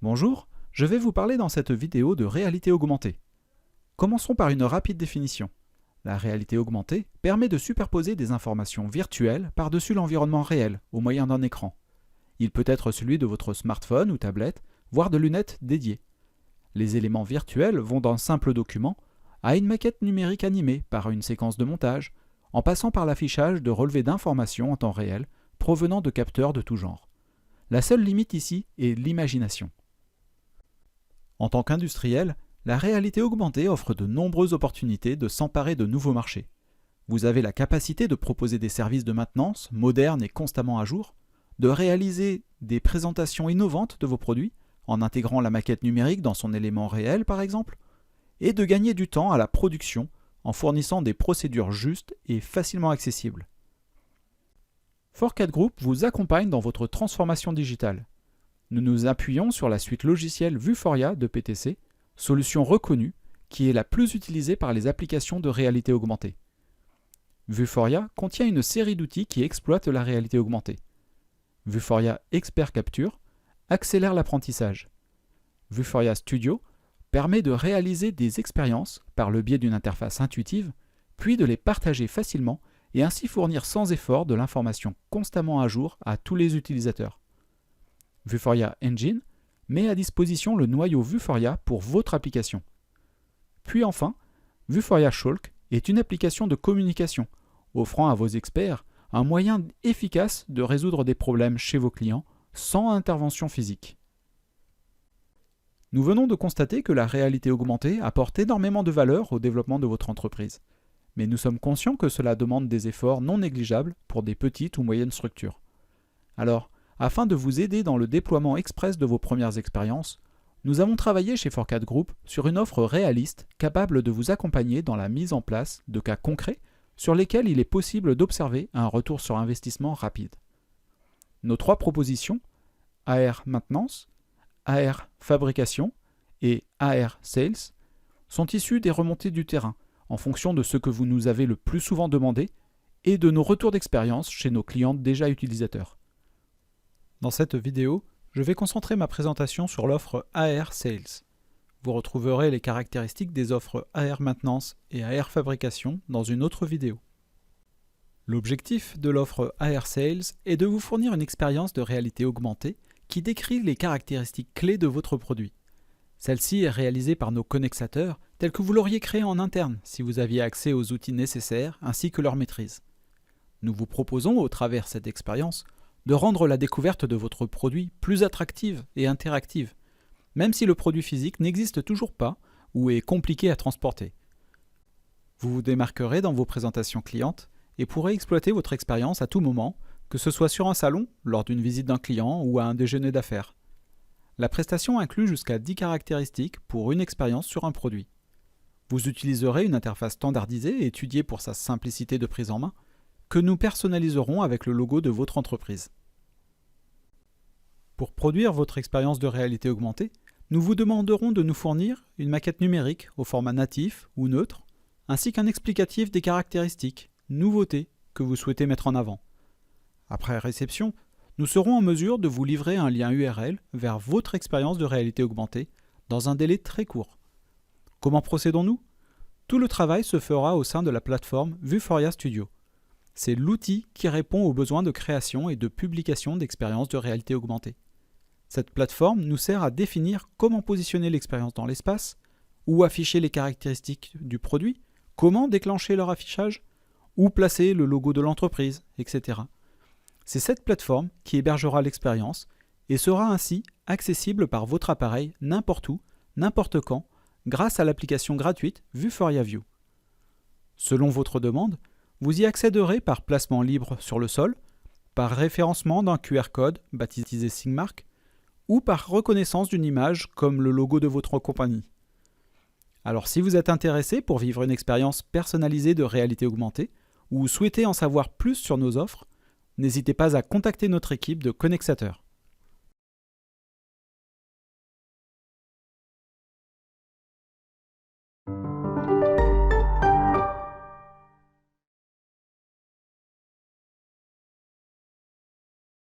Bonjour, je vais vous parler dans cette vidéo de réalité augmentée. Commençons par une rapide définition. La réalité augmentée permet de superposer des informations virtuelles par-dessus l'environnement réel au moyen d'un écran. Il peut être celui de votre smartphone ou tablette, voire de lunettes dédiées. Les éléments virtuels vont d'un simple document à une maquette numérique animée par une séquence de montage, en passant par l'affichage de relevés d'informations en temps réel provenant de capteurs de tout genre. La seule limite ici est l'imagination. En tant qu'industriel, la réalité augmentée offre de nombreuses opportunités de s'emparer de nouveaux marchés. Vous avez la capacité de proposer des services de maintenance modernes et constamment à jour, de réaliser des présentations innovantes de vos produits, en intégrant la maquette numérique dans son élément réel par exemple, et de gagner du temps à la production en fournissant des procédures justes et facilement accessibles. Fourcade Group vous accompagne dans votre transformation digitale. Nous nous appuyons sur la suite logicielle Vuforia de PTC, solution reconnue qui est la plus utilisée par les applications de réalité augmentée. Vuforia contient une série d'outils qui exploitent la réalité augmentée. Vuforia Expert Capture accélère l'apprentissage. Vuforia Studio permet de réaliser des expériences par le biais d'une interface intuitive, puis de les partager facilement et ainsi fournir sans effort de l'information constamment à jour à tous les utilisateurs. Vuforia Engine met à disposition le noyau Vuforia pour votre application. Puis enfin, Vuforia Shulk est une application de communication, offrant à vos experts un moyen efficace de résoudre des problèmes chez vos clients sans intervention physique. Nous venons de constater que la réalité augmentée apporte énormément de valeur au développement de votre entreprise. Mais nous sommes conscients que cela demande des efforts non négligeables pour des petites ou moyennes structures. Alors, afin de vous aider dans le déploiement express de vos premières expériences, nous avons travaillé chez Fourcade Group sur une offre réaliste capable de vous accompagner dans la mise en place de cas concrets sur lesquels il est possible d'observer un retour sur investissement rapide. Nos 3 propositions, AR Maintenance, AR Fabrication et AR Sales, sont issues des remontées du terrain en fonction de ce que vous nous avez le plus souvent demandé et de nos retours d'expérience chez nos clients déjà utilisateurs. Dans cette vidéo, je vais concentrer ma présentation sur l'offre AR Sales. Vous retrouverez les caractéristiques des offres AR Maintenance et AR Fabrication dans une autre vidéo. L'objectif de l'offre AR Sales est de vous fournir une expérience de réalité augmentée qui décrit les caractéristiques clés de votre produit. Celle-ci est réalisée par nos connexateurs tels que vous l'auriez créé en interne si vous aviez accès aux outils nécessaires ainsi que leur maîtrise. Nous vous proposons, au travers de cette expérience, de rendre la découverte de votre produit plus attractive et interactive, même si le produit physique n'existe toujours pas ou est compliqué à transporter. Vous vous démarquerez dans vos présentations clientes et pourrez exploiter votre expérience à tout moment, que ce soit sur un salon, lors d'une visite d'un client ou à un déjeuner d'affaires. La prestation inclut jusqu'à 10 caractéristiques pour une expérience sur un produit. Vous utiliserez une interface standardisée et étudiée pour sa simplicité de prise en main, que nous personnaliserons avec le logo de votre entreprise. Pour produire votre expérience de réalité augmentée, nous vous demanderons de nous fournir une maquette numérique au format natif ou neutre, ainsi qu'un explicatif des caractéristiques, nouveautés que vous souhaitez mettre en avant. Après réception, nous serons en mesure de vous livrer un lien URL vers votre expérience de réalité augmentée dans un délai très court. Comment procédons-nous ? Tout le travail se fera au sein de la plateforme Vuforia Studio. C'est l'outil qui répond aux besoins de création et de publication d'expériences de réalité augmentée. Cette plateforme nous sert à définir comment positionner l'expérience dans l'espace, où afficher les caractéristiques du produit, comment déclencher leur affichage, où placer le logo de l'entreprise, etc. C'est cette plateforme qui hébergera l'expérience et sera ainsi accessible par votre appareil n'importe où, n'importe quand, grâce à l'application gratuite Vuforia View. Selon votre demande, vous y accéderez par placement libre sur le sol, par référencement d'un QR code baptisé Sigmark, ou par reconnaissance d'une image comme le logo de votre compagnie. Alors si vous êtes intéressé pour vivre une expérience personnalisée de réalité augmentée, ou souhaitez en savoir plus sur nos offres, n'hésitez pas à contacter notre équipe de connexateurs.